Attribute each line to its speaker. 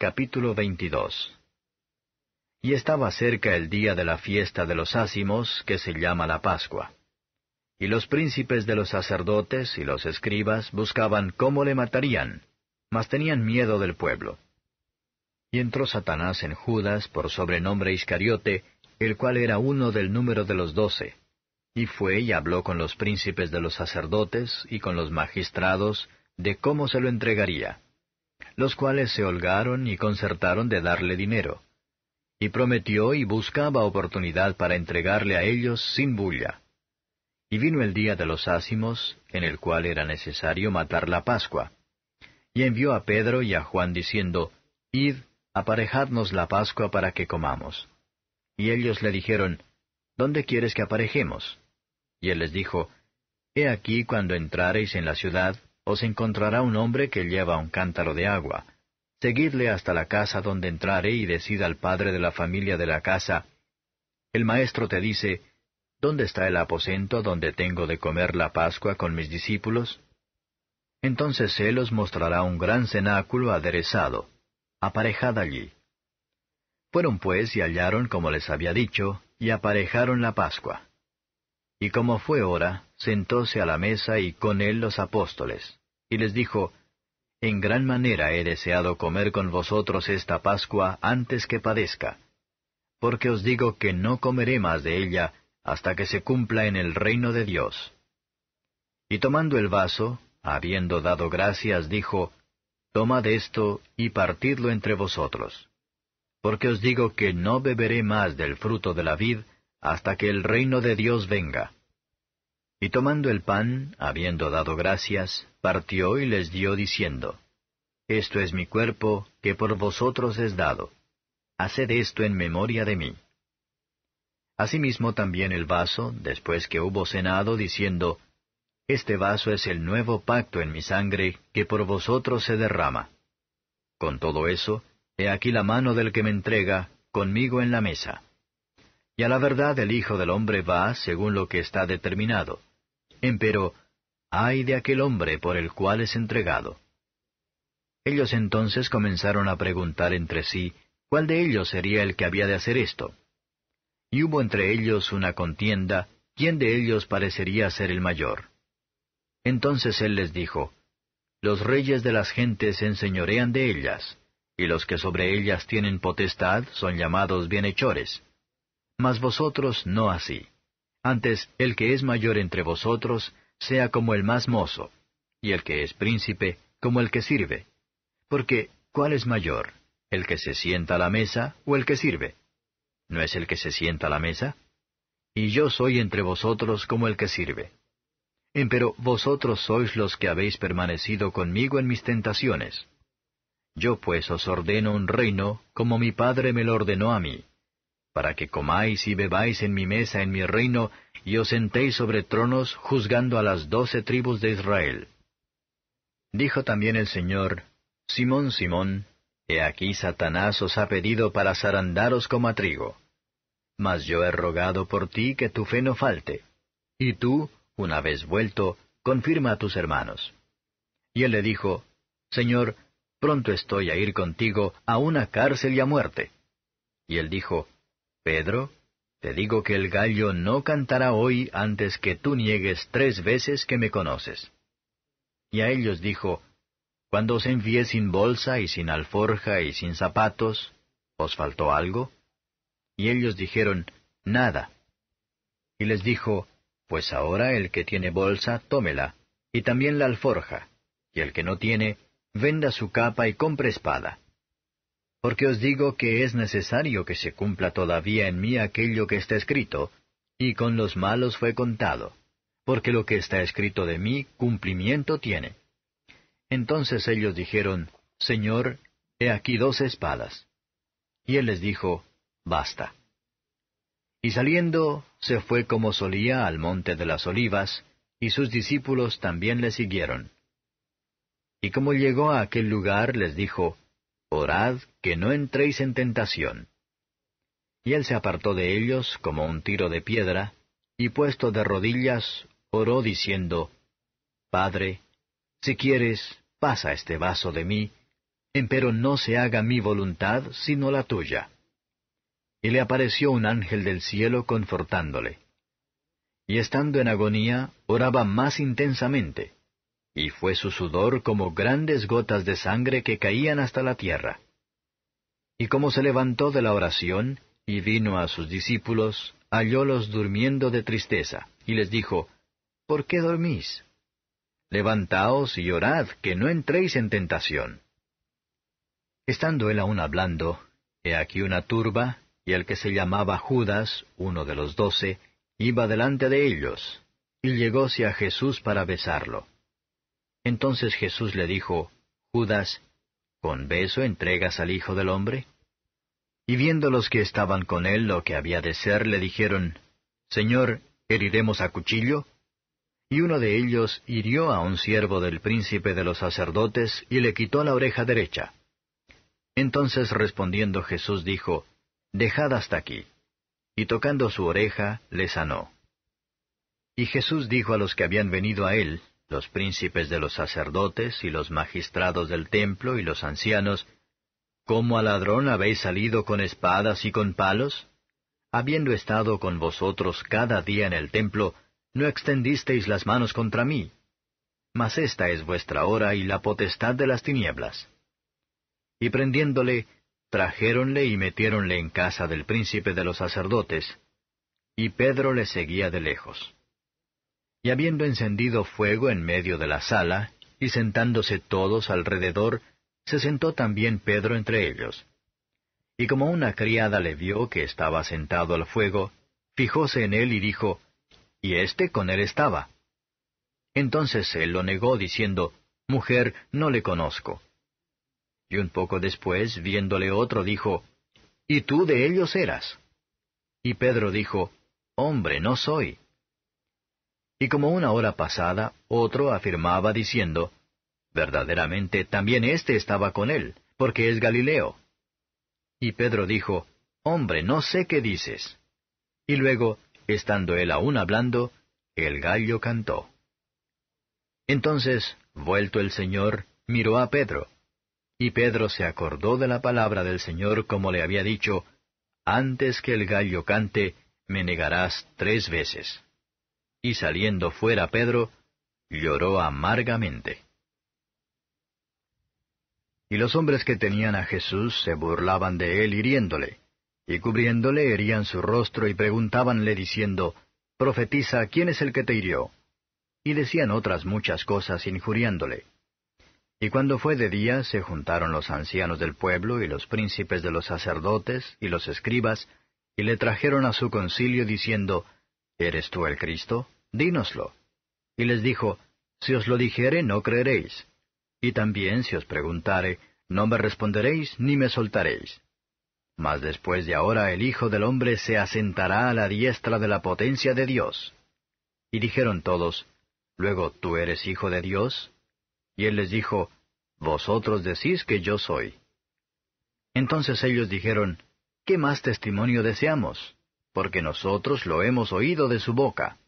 Speaker 1: Capítulo 22. Y estaba cerca el día de la fiesta de los ázimos, que se llama la Pascua. Y los príncipes de los sacerdotes y los escribas buscaban cómo le matarían, mas tenían miedo del pueblo. Y entró Satanás en Judas, por sobrenombre Iscariote, el cual era uno del número de los 12. Y fue y habló con los príncipes de los sacerdotes y con los magistrados de cómo se lo entregaría, los cuales se holgaron y concertaron de darle dinero. Y prometió y buscaba oportunidad para entregarle a ellos sin bulla. Y vino el día de los ázimos, en el cual era necesario matar la Pascua. Y envió a Pedro y a Juan diciendo, Id, aparejadnos la Pascua para que comamos. Y ellos le dijeron, ¿Dónde quieres que aparejemos? Y él les dijo, He aquí cuando entrareis en la ciudad, os encontrará un hombre que lleva un cántaro de agua. Seguidle hasta la casa donde entrare y decid al padre de la familia de la casa, El maestro te dice, ¿Dónde está el aposento donde tengo de comer la Pascua con mis discípulos? Entonces él os mostrará un gran cenáculo aderezado. Aparejad allí. Fueron pues y hallaron como les había dicho, y aparejaron la Pascua. Y como fue hora, sentóse a la mesa y con él los apóstoles. Y les dijo, En gran manera he deseado comer con vosotros esta Pascua antes que padezca. Porque os digo que no comeré más de ella hasta que se cumpla en el reino de Dios. Y tomando el vaso, habiendo dado gracias, dijo, Tomad esto y partidlo entre vosotros. Porque os digo que no beberé más del fruto de la vid hasta que el reino de Dios venga. Y tomando el pan, habiendo dado gracias, partió y les dio diciendo, Esto es mi cuerpo, que por vosotros es dado. Haced esto en memoria de mí. Asimismo también el vaso, después que hubo cenado, diciendo, Este vaso es el nuevo pacto en mi sangre, que por vosotros se derrama. Con todo eso, he aquí la mano del que me entrega, conmigo en la mesa. Y a la verdad el Hijo del Hombre va según lo que está determinado. Empero, ay de aquel hombre por el cual es entregado. Ellos entonces comenzaron a preguntar entre sí, ¿cuál de ellos sería el que había de hacer esto? Y hubo entre ellos una contienda, ¿quién de ellos parecería ser el mayor? Entonces él les dijo, Los reyes de las gentes se enseñorean de ellas, y los que sobre ellas tienen potestad son llamados bienhechores. Mas vosotros no así. Antes, el que es mayor entre vosotros, sea como el más mozo, y el que es príncipe, como el que sirve. Porque, ¿cuál es mayor, el que se sienta a la mesa o el que sirve? ¿No es el que se sienta a la mesa? Y yo soy entre vosotros como el que sirve. Empero vosotros sois los que habéis permanecido conmigo en mis tentaciones. Yo pues os ordeno un reino, como mi Padre me lo ordenó a mí, para que comáis y bebáis en mi mesa en mi reino, y os sentéis sobre tronos juzgando a las 12 tribus de Israel. Dijo también el Señor, Simón, Simón, he aquí Satanás os ha pedido para zarandaros como a trigo. Mas yo he rogado por ti que tu fe no falte. Y tú, una vez vuelto, confirma a tus hermanos. Y él le dijo, Señor, pronto estoy a ir contigo a una cárcel y a muerte. Y él dijo, Pedro, te digo que el gallo no cantará hoy antes que tú niegues 3 veces que me conoces. Y a ellos dijo, Cuando os envié sin bolsa y sin alforja y sin zapatos, ¿os faltó algo? Y ellos dijeron, Nada. Y les dijo, Pues ahora el que tiene bolsa, tómela, y también la alforja, y el que no tiene, venda su capa y compre espada. Porque os digo que es necesario que se cumpla todavía en mí aquello que está escrito, y con los malos fue contado, porque lo que está escrito de mí cumplimiento tiene. Entonces ellos dijeron, Señor, he aquí 2 espadas. Y él les dijo, Basta. Y saliendo, se fue como solía al monte de las olivas, y sus discípulos también le siguieron. Y como llegó a aquel lugar, les dijo, Orad que no entréis en tentación. Y él se apartó de ellos como un tiro de piedra, y puesto de rodillas, oró diciendo, Padre, si quieres, pasa este vaso de mí, empero no se haga mi voluntad, sino la tuya. Y le apareció un ángel del cielo confortándole. Y estando en agonía, oraba más intensamente, y fue su sudor como grandes gotas de sangre que caían hasta la tierra. Y como se levantó de la oración, y vino a sus discípulos, hallólos durmiendo de tristeza, y les dijo, ¿por qué dormís? Levantaos y orad, que no entréis en tentación. Estando él aún hablando, he aquí una turba, y el que se llamaba Judas, uno de los 12, iba delante de ellos, y llegóse a Jesús para besarlo. Entonces Jesús le dijo, Judas, ¿con beso entregas al Hijo del Hombre? Y viendo los que estaban con él lo que había de ser, le dijeron, Señor, ¿heriremos a cuchillo? Y uno de ellos hirió a un siervo del príncipe de los sacerdotes, y le quitó la oreja derecha. Entonces respondiendo Jesús dijo, Dejad hasta aquí. Y tocando su oreja, le sanó. Y Jesús dijo a los que habían venido a él, los príncipes de los sacerdotes, y los magistrados del templo, y los ancianos, ¿cómo al ladrón habéis salido con espadas y con palos? Habiendo estado con vosotros cada día en el templo, no extendisteis las manos contra mí. Mas esta es vuestra hora y la potestad de las tinieblas. Y prendiéndole, trajéronle y metiéronle en casa del príncipe de los sacerdotes, y Pedro le seguía de lejos. Y habiendo encendido fuego en medio de la sala, y sentándose todos alrededor, se sentó también Pedro entre ellos. Y como una criada le vio que estaba sentado al fuego, fijóse en él y dijo, ¿y éste con él estaba? Entonces él lo negó, diciendo, Mujer, no le conozco. Y un poco después, viéndole otro, dijo, ¿y tú de ellos eras? Y Pedro dijo, Hombre, no soy. Y como una hora pasada, otro afirmaba diciendo, Verdaderamente también éste estaba con él, porque es Galileo. Y Pedro dijo, Hombre, no sé qué dices. Y luego, estando él aún hablando, el gallo cantó. Entonces, vuelto el Señor, miró a Pedro. Y Pedro se acordó de la palabra del Señor como le había dicho, Antes que el gallo cante, me negarás 3 veces. Y saliendo fuera Pedro, lloró amargamente. Y los hombres que tenían a Jesús se burlaban de él hiriéndole, y cubriéndole herían su rostro y preguntábanle diciendo, Profetiza, ¿quién es el que te hirió? Y decían otras muchas cosas injuriándole. Y cuando fue de día, se juntaron los ancianos del pueblo y los príncipes de los sacerdotes y los escribas, y le trajeron a su concilio diciendo, ¿Eres tú el Cristo? Dínoslo. Y les dijo, Si os lo dijere, no creeréis. Y también, si os preguntare, no me responderéis ni me soltaréis. Mas después de ahora el Hijo del Hombre se asentará a la diestra de la potencia de Dios. Y dijeron todos, Luego, ¿tú eres Hijo de Dios? Y él les dijo, Vosotros decís que yo soy. Entonces ellos dijeron, ¿qué más testimonio deseamos? Porque nosotros lo hemos oído de su boca.